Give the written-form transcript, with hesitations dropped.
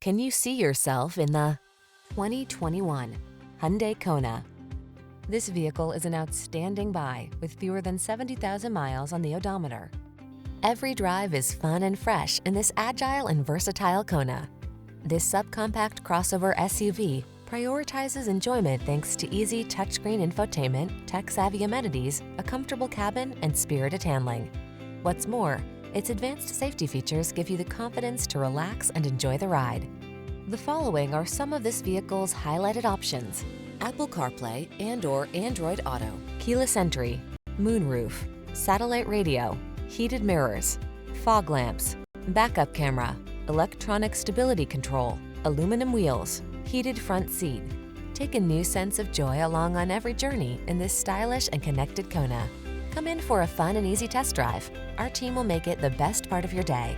Can you see yourself in the 2021 Hyundai Kona? This vehicle is an outstanding buy with fewer than 70,000 miles on the odometer. Every drive is fun and fresh in this agile and versatile Kona. This subcompact crossover SUV prioritizes enjoyment thanks to easy touchscreen infotainment, tech-savvy amenities, a comfortable cabin, and spirited handling. What's more, its advanced safety features give you the confidence to relax and enjoy the ride. The following are some of this vehicle's highlighted options: Apple CarPlay and/or Android Auto, keyless entry, moonroof, satellite radio, heated mirrors, fog lamps, backup camera, electronic stability control, aluminum wheels, heated front seat. Take a new sense of joy along on every journey in this stylish and connected Kona. Come in for a fun and easy test drive. Our team will make it the best part of your day.